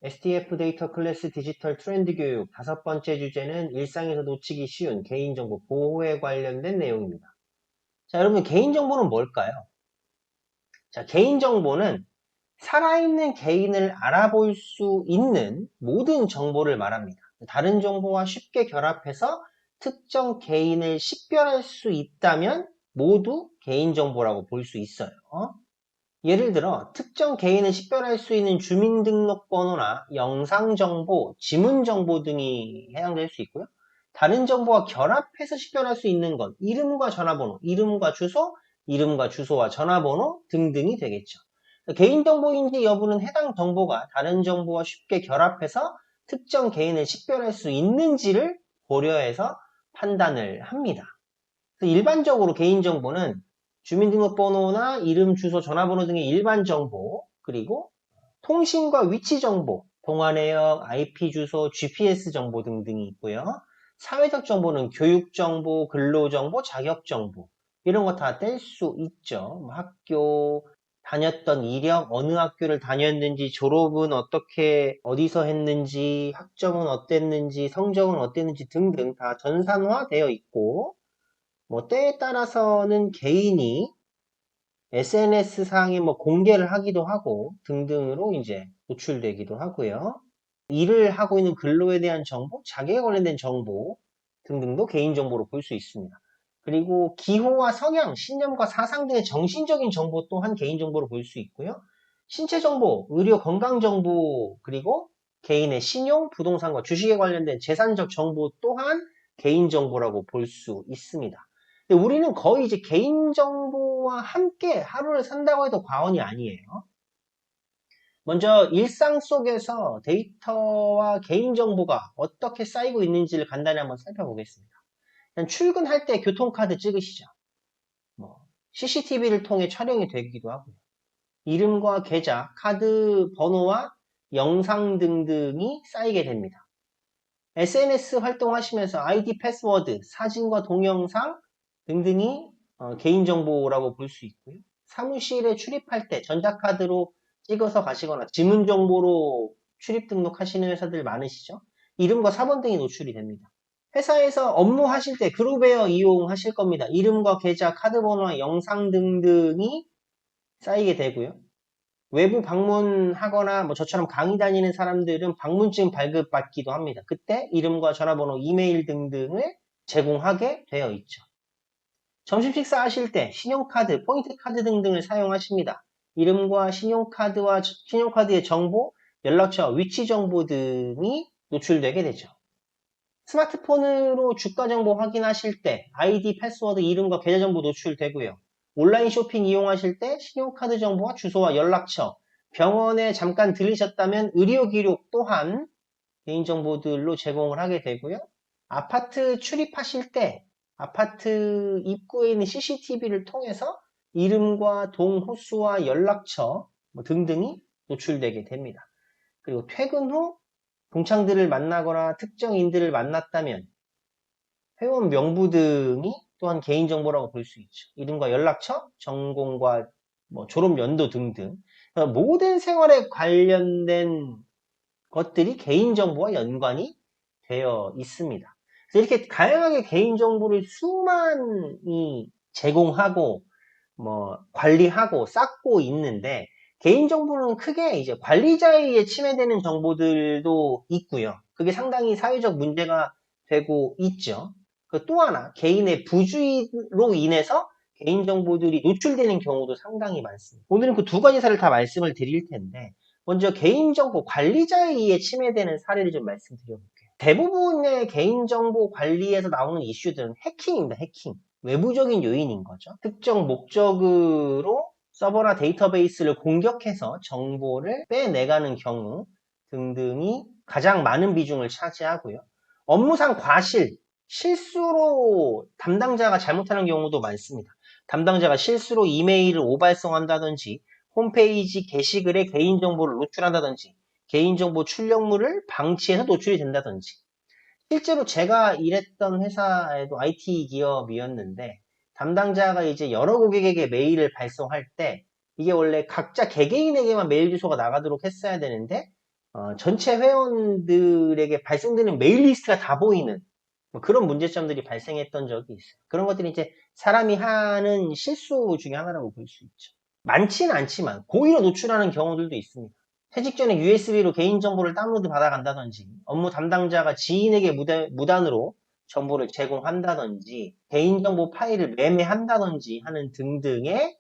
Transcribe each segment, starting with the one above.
STF 데이터 클래스 디지털 트렌드 교육 5번째 주제는 일상에서 놓치기 쉬운 개인정보 보호에 관련된 내용입니다. 자, 여러분 개인정보는 뭘까요? 자, 개인정보는 살아있는 개인을 알아볼 수 있는 모든 정보를 말합니다. 다른 정보와 쉽게 결합해서 특정 개인을 식별할 수 있다면 모두 개인정보라고 볼 수 있어요. 예를 들어 특정 개인을 식별할 수 있는 주민등록번호나 영상정보, 지문정보 등이 해당될 수 있고요. 다른 정보와 결합해서 식별할 수 있는 건 이름과 전화번호, 이름과 주소, 이름과 주소와 전화번호 등등이 되겠죠. 개인정보인지 여부는 해당 정보가 다른 정보와 쉽게 결합해서 특정 개인을 식별할 수 있는지를 고려해서 판단을 합니다. 일반적으로 개인정보는 주민등록번호나 이름, 주소, 전화번호 등의 일반 정보, 그리고 통신과 위치 정보, 통화 내역, IP 주소, GPS 정보 등등이 있고요. 사회적 정보는 교육 정보, 근로 정보, 자격 정보 이런 거 다 뗄 수 있죠. 학교 다녔던 이력, 어느 학교를 다녔는지, 졸업은 어떻게 어디서 했는지, 학점은 어땠는지, 성적은 어땠는지 등등 다 전산화되어 있고, 때에 따라서는 개인이 SNS상에 공개를 하기도 하고 등등으로 이제 노출되기도 하고요. 일을 하고 있는 근로에 대한 정보, 자기에 관련된 정보 등등도 개인정보로 볼 수 있습니다. 그리고 기호와 성향, 신념과 사상 등의 정신적인 정보 또한 개인정보로 볼 수 있고요. 신체정보, 의료 건강정보, 그리고 개인의 신용, 부동산과 주식에 관련된 재산적 정보 또한 개인정보라고 볼 수 있습니다. 근데 우리는 거의 이제 개인정보와 함께 하루를 산다고 해도 과언이 아니에요. 먼저 일상 속에서 데이터와 개인정보가 어떻게 쌓이고 있는지를 간단히 한번 살펴보겠습니다. 일단 출근할 때 교통카드 찍으시죠. CCTV를 통해 촬영이 되기도 하고요. 이름과 계좌, 카드 번호와 영상 등등이 쌓이게 됩니다. SNS 활동하시면서 아이디 패스워드, 사진과 동영상 등등이 개인정보라고 볼 수 있고요. 사무실에 출입할 때 전자카드로 찍어서 가시거나 지문정보로 출입 등록하시는 회사들 많으시죠? 이름과 사본 등이 노출이 됩니다. 회사에서 업무하실 때 그룹웨어 이용하실 겁니다. 이름과 계좌, 카드번호와 영상 등등이 쌓이게 되고요. 외부 방문하거나 저처럼 강의 다니는 사람들은 방문증 발급받기도 합니다. 그때 이름과 전화번호, 이메일 등등을 제공하게 되어 있죠. 점심 식사하실 때 신용카드, 포인트카드 등등을 사용하십니다. 이름과 신용카드와 신용카드의 정보, 연락처, 위치 정보 등이 노출되게 되죠. 스마트폰으로 주가 정보 확인하실 때 아이디, 패스워드, 이름과 계좌 정보 노출되고요. 온라인 쇼핑 이용하실 때 신용카드 정보와 주소와 연락처, 병원에 잠깐 들리셨다면 의료 기록 또한 개인정보들로 제공을 하게 되고요. 아파트 출입하실 때 아파트 입구에 있는 CCTV를 통해서 이름과 동호수와 연락처 등등이 노출되게 됩니다. 그리고 퇴근 후 동창들을 만나거나 특정인들을 만났다면 회원 명부 등이 또한 개인정보라고 볼 수 있죠. 이름과 연락처, 전공과 졸업 연도 등등 모든 생활에 관련된 것들이 개인정보와 연관이 되어 있습니다. 그래서 이렇게 다양하게 개인정보를 수많이 제공하고 관리하고 쌓고 있는데 개인정보는 크게 이제 관리자에 의해 침해되는 정보들도 있고요. 그게 상당히 사회적 문제가 되고 있죠. 또 하나 개인의 부주의로 인해서 개인정보들이 노출되는 경우도 상당히 많습니다. 오늘은 그 두 가지 사례를 다 말씀을 드릴 텐데 먼저 개인정보 관리자에 의해 침해되는 사례를 좀 말씀드려볼게요. 대부분의 개인정보 관리에서 나오는 이슈들은 해킹입니다. 해킹. 외부적인 요인인 거죠. 특정 목적으로 서버나 데이터베이스를 공격해서 정보를 빼내가는 경우 등등이 가장 많은 비중을 차지하고요. 업무상 과실, 실수로 담당자가 잘못하는 경우도 많습니다. 담당자가 실수로 이메일을 오발송한다든지 홈페이지 게시글에 개인정보를 노출한다든지 개인정보 출력물을 방치해서 노출이 된다든지 실제로 제가 일했던 회사에도 IT 기업이었는데 담당자가 이제 여러 고객에게 메일을 발송할 때 이게 원래 각자 개개인에게만 메일 주소가 나가도록 했어야 되는데 전체 회원들에게 발송되는 메일 리스트가 다 보이는 뭐 그런 문제점들이 발생했던 적이 있어요. 그런 것들이 이제 사람이 하는 실수 중에 하나라고 볼 수 있죠. 많지는 않지만 고의로 노출하는 경우들도 있습니다. 퇴직 전에 USB로 개인정보를 다운로드 받아간다든지 업무 담당자가 지인에게 무단으로 정보를 제공한다든지 개인정보 파일을 매매한다든지 하는 등등의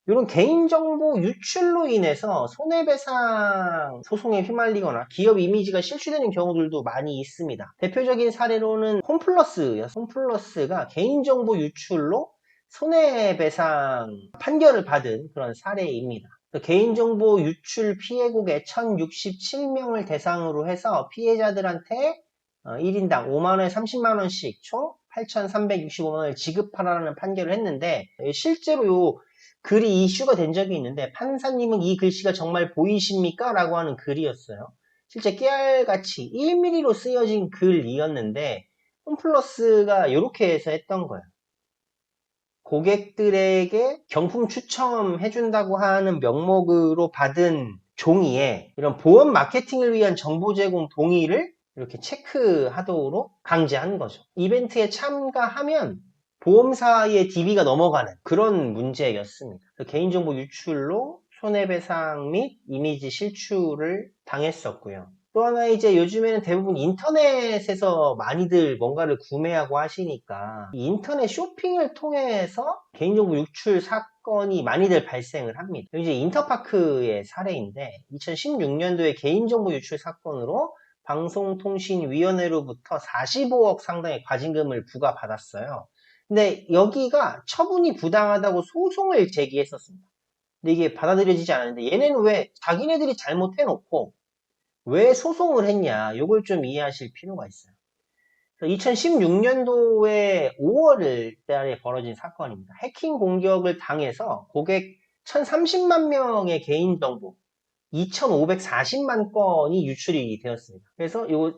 이런 개인정보 유출로 인해서 손해배상 소송에 휘말리거나 기업 이미지가 실추되는 경우들도 많이 있습니다. 대표적인 사례로는 홈플러스요. 홈플러스가 개인정보 유출로 손해배상 판결을 받은 그런 사례입니다. 개인정보 유출 피해국의 1067명을 대상으로 해서 피해자들한테 1인당 5만원에 30만원씩 총 8,365만원을 지급하라는 판결을 했는데 실제로 요 글이 이슈가 된 적이 있는데 판사님은 이 글씨가 정말 보이십니까? 라고 하는 글이었어요. 실제 깨알같이 1mm로 쓰여진 글이었는데 홈플러스가 이렇게 해서 했던 거예요. 고객들에게 경품 추첨해준다고 하는 명목으로 받은 종이에 이런 보험 마케팅을 위한 정보 제공 동의를 이렇게 체크하도록 강제한 거죠. 이벤트에 참가하면 보험사의 DB가 넘어가는 그런 문제였습니다. 개인정보 유출로 손해배상 및 이미지 실추를 당했었고요. 또 하나 이제 요즘에는 대부분 인터넷에서 많이들 뭔가를 구매하고 하시니까 인터넷 쇼핑을 통해서 개인정보 유출 사건이 많이들 발생을 합니다. 이제 인터파크의 사례인데 2016년도에 개인정보 유출 사건으로 방송통신위원회로부터 45억 상당의 과징금을 부과받았어요. 근데 여기가 처분이 부당하다고 소송을 제기했었습니다. 근데 이게 받아들여지지 않았는데 얘네는 왜 자기네들이 잘못해놓고 왜 소송을 했냐 요걸 좀 이해하실 필요가 있어요. 2016년도에 5월 달에 벌어진 사건입니다. 해킹 공격을 당해서 고객 1030만 명의 개인정보 2540만 건이 유출이 되었습니다. 그래서 요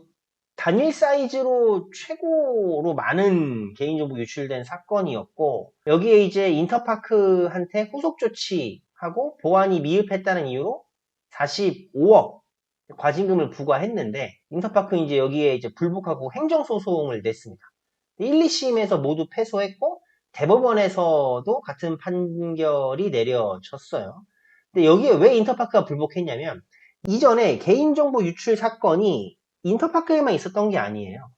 단일 사이즈로 최고로 많은 개인정보 유출된 사건이었고 여기에 이제 인터파크한테 후속 조치하고 보안이 미흡했다는 이유로 45억 과징금을 부과했는데 인터파크 이제 여기에 이제 불복하고 행정소송을 냈습니다. 1, 2심에서 모두 패소했고 대법원에서도 같은 판결이 내려졌어요. 근데 여기에 왜 인터파크가 불복했냐면 이전에 개인정보 유출 사건이 인터파크에만 있었던 게 아니에요.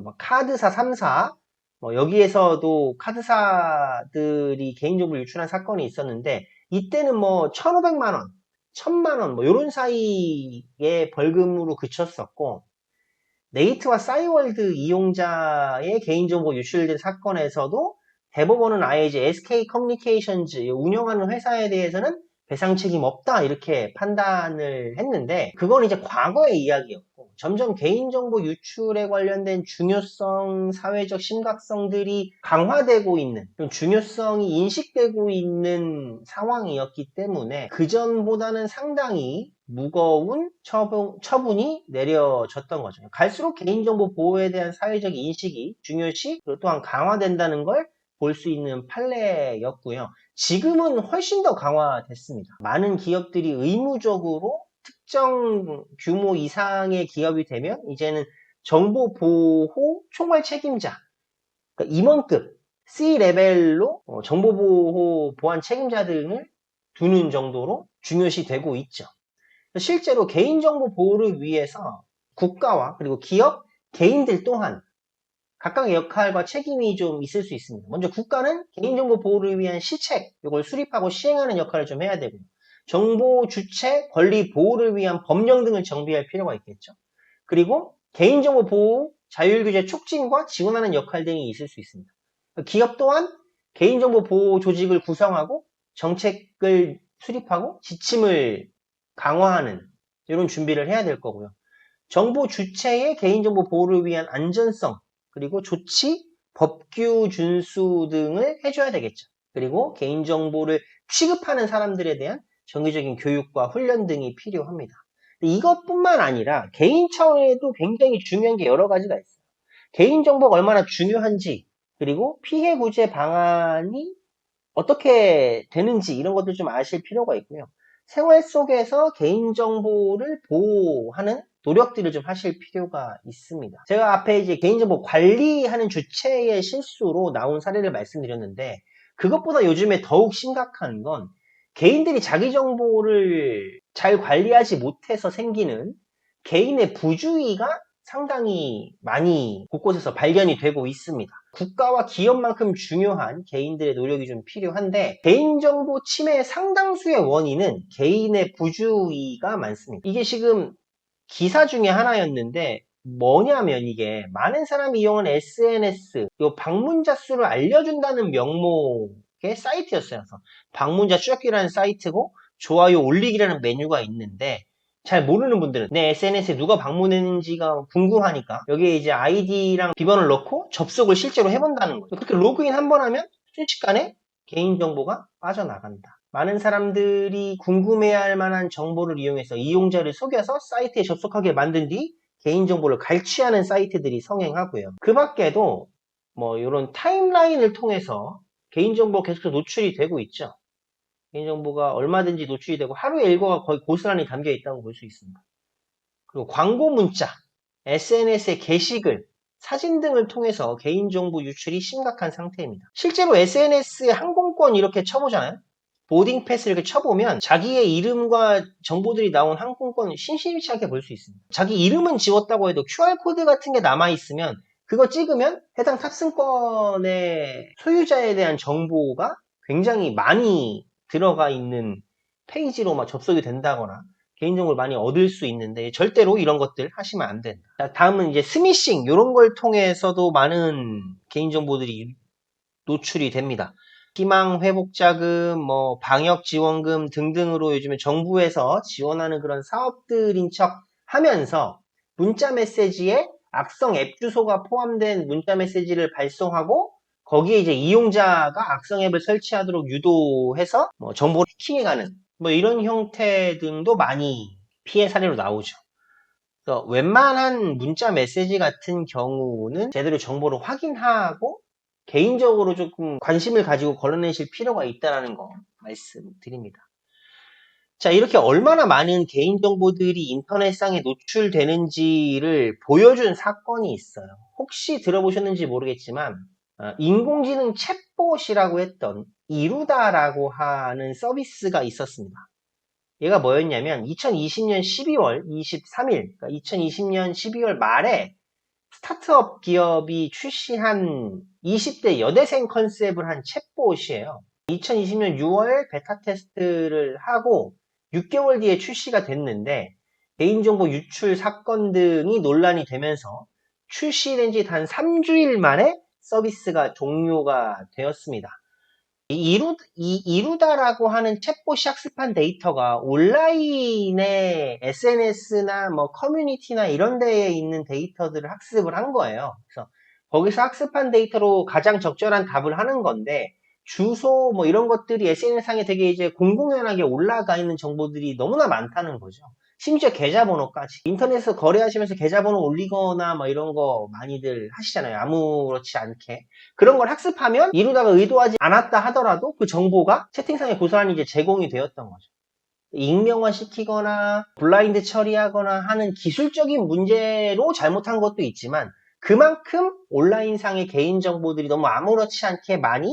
뭐 카드사 3사 여기에서도 카드사들이 개인정보 유출한 사건이 있었는데 이때는 뭐 1,500만 원, 1,000만 원 이런 사이의 벌금으로 그쳤었고 네이트와 싸이월드 이용자의 개인정보 유출된 사건에서도 대법원은 아예 이제 SK 커뮤니케이션즈 운영하는 회사에 대해서는 배상 책임 없다 이렇게 판단을 했는데 그건 이제 과거의 이야기였고 점점 개인정보 유출에 관련된 중요성, 사회적 심각성들이 강화되고 있는 중요성이 인식되고 있는 상황이었기 때문에 그전보다는 상당히 무거운 처분이 내려졌던 거죠. 갈수록 개인정보 보호에 대한 사회적 인식이 중요시 또한 강화된다는 걸 볼 수 있는 판례였고요. 지금은 훨씬 더 강화됐습니다. 많은 기업들이 의무적으로 특정 규모 이상의 기업이 되면 이제는 정보보호 총괄 책임자, 그러니까 임원급 C레벨로 정보보호 보안 책임자 등을 두는 정도로 중요시 되고 있죠. 실제로 개인정보 보호를 위해서 국가와 그리고 기업, 개인들 또한 각각의 역할과 책임이 좀 있을 수 있습니다. 먼저 국가는 개인정보 보호를 위한 시책, 이걸 수립하고 시행하는 역할을 좀 해야 되고요. 정보 주체, 권리 보호를 위한 법령 등을 정비할 필요가 있겠죠. 그리고 개인정보 보호, 자율규제 촉진과 지원하는 역할 등이 있을 수 있습니다. 기업 또한 개인정보 보호 조직을 구성하고 정책을 수립하고 지침을 강화하는 이런 준비를 해야 될 거고요. 정보 주체의 개인정보 보호를 위한 안전성, 그리고 조치, 법규 준수 등을 해줘야 되겠죠. 그리고 개인정보를 취급하는 사람들에 대한 정기적인 교육과 훈련 등이 필요합니다. 이것뿐만 아니라 개인 차원에도 굉장히 중요한 게 여러 가지가 있어요. 개인정보가 얼마나 중요한지, 그리고 피해 구제 방안이 어떻게 되는지 이런 것들 좀 아실 필요가 있고요. 생활 속에서 개인정보를 보호하는 노력들을 좀 하실 필요가 있습니다. 제가 앞에 이제 개인정보 관리하는 주체의 실수로 나온 사례를 말씀드렸는데, 그것보다 요즘에 더욱 심각한 건 개인들이 자기 정보를 잘 관리하지 못해서 생기는 개인의 부주의가 상당히 많이 곳곳에서 발견이 되고 있습니다. 국가와 기업만큼 중요한 개인들의 노력이 좀 필요한데, 개인정보 침해의 상당수의 원인은 개인의 부주의가 많습니다. 이게 지금 기사 중에 하나였는데, 뭐냐면 이게 많은 사람이 이용하는 SNS, 요 방문자 수를 알려준다는 명목의 사이트였어요. 그래서 방문자 추적기라는 사이트고 좋아요 올리기라는 메뉴가 있는데, 잘 모르는 분들은 내 SNS에 누가 방문했는지가 궁금하니까 여기에 이제 아이디랑 비번을 넣고 접속을 실제로 해본다는 거예요. 그렇게 로그인 한 번 하면 순식간에 개인정보가 빠져나간다. 많은 사람들이 궁금해할 만한 정보를 이용해서 이용자를 속여서 사이트에 접속하게 만든 뒤 개인정보를 갈취하는 사이트들이 성행하고요. 그 밖에도 뭐 이런 타임라인을 통해서 개인정보가 계속 노출이 되고 있죠. 개인정보가 얼마든지 노출이 되고 하루의 일과가 거의 고스란히 담겨 있다고 볼 수 있습니다. 그리고 광고 문자, SNS의 게시글, 사진 등을 통해서 개인정보 유출이 심각한 상태입니다. 실제로 SNS에 항공권 이렇게 쳐보잖아요. 보딩 패스 이렇게 쳐보면 자기의 이름과 정보들이 나온 항공권을 심심치 않게 볼 수 있습니다. 자기 이름은 지웠다고 해도 QR코드 같은 게 남아있으면 그거 찍으면 해당 탑승권의 소유자에 대한 정보가 굉장히 많이 들어가 있는 페이지로 막 접속이 된다거나 개인정보를 많이 얻을 수 있는데 절대로 이런 것들 하시면 안 된다. 자, 다음은 이제 스미싱 이런 걸 통해서도 많은 개인정보들이 노출이 됩니다. 희망회복자금, 뭐 방역지원금 등등으로 요즘에 정부에서 지원하는 그런 사업들인 척 하면서 문자 메시지에 악성 앱 주소가 포함된 문자 메시지를 발송하고 거기에 이제 이용자가 악성 앱을 설치하도록 유도해서 뭐 정보를 해킹해가는 뭐 이런 형태 등도 많이 피해 사례로 나오죠. 그래서 웬만한 문자 메시지 같은 경우는 제대로 정보를 확인하고 개인적으로 조금 관심을 가지고 걸러내실 필요가 있다는 거 말씀드립니다. 자, 이렇게 얼마나 많은 개인정보들이 인터넷상에 노출되는지를 보여준 사건이 있어요. 혹시 들어보셨는지 모르겠지만 인공지능 챗봇이라고 했던 이루다라고 하는 서비스가 있었습니다. 얘가 뭐였냐면 2020년 12월 23일, 그러니까 2020년 12월 말에 스타트업 기업이 출시한 20대 여대생 컨셉을 한 챗봇이에요. 2020년 6월 베타 테스트를 하고 6개월 뒤에 출시가 됐는데 개인정보 유출 사건 등이 논란이 되면서 출시된 지 단 3주일 만에 서비스가 종료가 되었습니다. 이루다라고 하는 챗봇이 학습한 데이터가 온라인의 SNS나 뭐 커뮤니티나 이런 데에 있는 데이터들을 학습을 한 거예요. 그래서 거기서 학습한 데이터로 가장 적절한 답을 하는 건데 주소 뭐 이런 것들이 SNS상에 되게 이제 공공연하게 올라가 있는 정보들이 너무나 많다는 거죠. 심지어 계좌번호까지. 인터넷에서 거래하시면서 계좌번호 올리거나 뭐 이런 거 많이들 하시잖아요. 아무렇지 않게. 그런 걸 학습하면 이루다가 의도하지 않았다 하더라도 그 정보가 채팅상에 고스란히 이제 제공이 되었던 거죠. 익명화 시키거나 블라인드 처리하거나 하는 기술적인 문제로 잘못한 것도 있지만 그만큼 온라인상의 개인정보들이 너무 아무렇지 않게 많이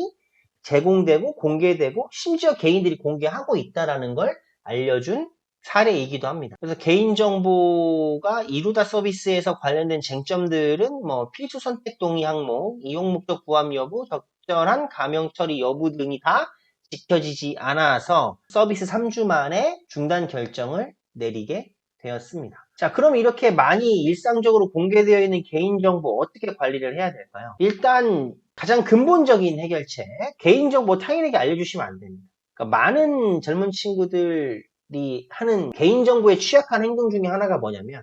제공되고 공개되고 심지어 개인들이 공개하고 있다는 걸 알려준 사례이기도 합니다. 그래서 개인정보가 이루다 서비스에서 관련된 쟁점들은 뭐 필수 선택 동의 항목, 이용 목적 부합 여부, 적절한 가명 처리 여부 등이 다 지켜지지 않아서 서비스 3주 만에 중단 결정을 내리게 되었습니다. 자, 그럼 이렇게 많이 일상적으로 공개되어 있는 개인정보 어떻게 관리를 해야 될까요? 일단 가장 근본적인 해결책, 개인정보 타인에게 알려주시면 안 됩니다. 그러니까 많은 젊은 친구들이 하는 개인정보에 취약한 행동 중에 하나가 뭐냐면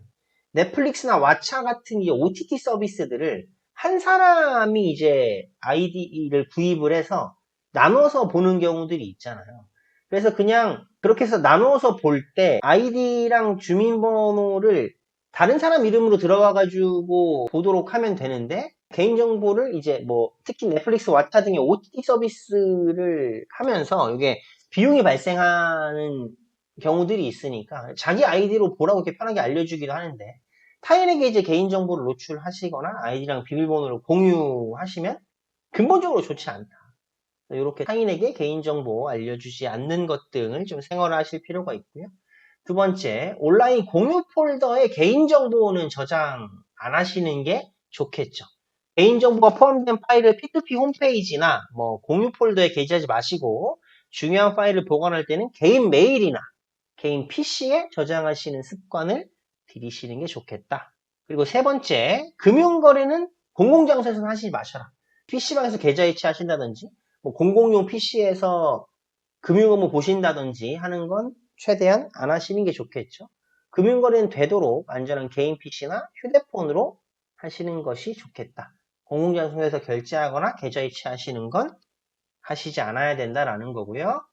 넷플릭스나 왓챠 같은 이 OTT 서비스들을 한 사람이 이제 아이디를 구입을 해서 나눠서 보는 경우들이 있잖아요. 그래서 그냥 그렇게 해서 나눠서 볼 때 아이디랑 주민번호를 다른 사람 이름으로 들어가가지고 보도록 하면 되는데 개인정보를 이제 뭐 특히 넷플릭스, 왓챠 등의 OTT 서비스를 하면서 이게 비용이 발생하는 경우들이 있으니까 자기 아이디로 보라고 이렇게 편하게 알려주기도 하는데 타인에게 이제 개인정보를 노출하시거나 아이디랑 비밀번호를 공유하시면 근본적으로 좋지 않다. 이렇게 타인에게 개인정보 알려주지 않는 것 등을 좀 생활화하실 필요가 있고요. 두 번째, 온라인 공유 폴더에 개인정보는 저장 안 하시는 게 좋겠죠. 개인정보가 포함된 파일을 P2P 홈페이지나 뭐 공유 폴더에 게재하지 마시고 중요한 파일을 보관할 때는 개인 메일이나 개인 PC에 저장하시는 습관을 들이시는 게 좋겠다. 그리고 세 번째, 금융거래는 공공장소에서는 하시지 마셔라. PC방에서 계좌 이체하신다든지 뭐 공공용 PC에서 금융 업무 보신다든지 하는 건 최대한 안 하시는 게 좋겠죠. 금융거래는 되도록 안전한 개인 PC나 휴대폰으로 하시는 것이 좋겠다. 공공장소에서 결제하거나 계좌 이체하시는 건 하시지 않아야 된다라는 거고요.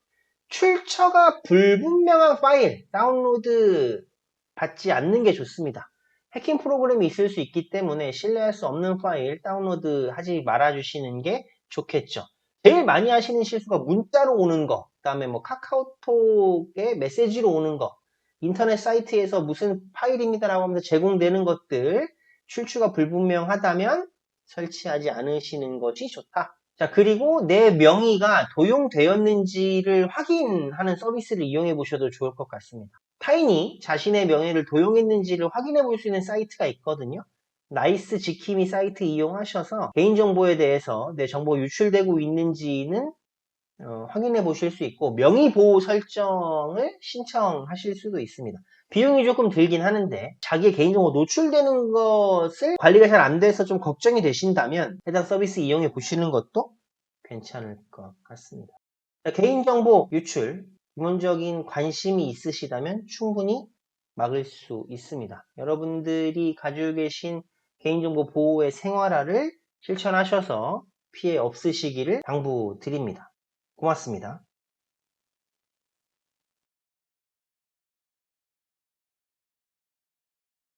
출처가 불분명한 파일 다운로드 받지 않는 게 좋습니다. 해킹 프로그램이 있을 수 있기 때문에 신뢰할 수 없는 파일 다운로드 하지 말아주시는 게 좋겠죠. 제일 많이 하시는 실수가 문자로 오는 거, 그 다음에 뭐 카카오톡에 메시지로 오는 거, 인터넷 사이트에서 무슨 파일입니다라고 하면서 제공되는 것들, 출처가 불분명하다면 설치하지 않으시는 것이 좋다. 자, 그리고 내 명의가 도용되었는지를 확인하는 서비스를 이용해 보셔도 좋을 것 같습니다. 타인이 자신의 명예를 도용했는지를 확인해 볼 수 있는 사이트가 있거든요. 나이스 지킴이 사이트 이용하셔서 개인정보에 대해서 내 정보 유출되고 있는지는 확인해 보실 수 있고 명의보호 설정을 신청하실 수도 있습니다. 비용이 조금 들긴 하는데 자기의 개인정보 노출되는 것을 관리가 잘 안 돼서 좀 걱정이 되신다면 해당 서비스 이용해 보시는 것도 괜찮을 것 같습니다. 개인정보 유출, 기본적인 관심이 있으시다면 충분히 막을 수 있습니다. 여러분들이 가지고 계신 개인정보 보호의 생활화를 실천하셔서 피해 없으시기를 당부드립니다. 고맙습니다.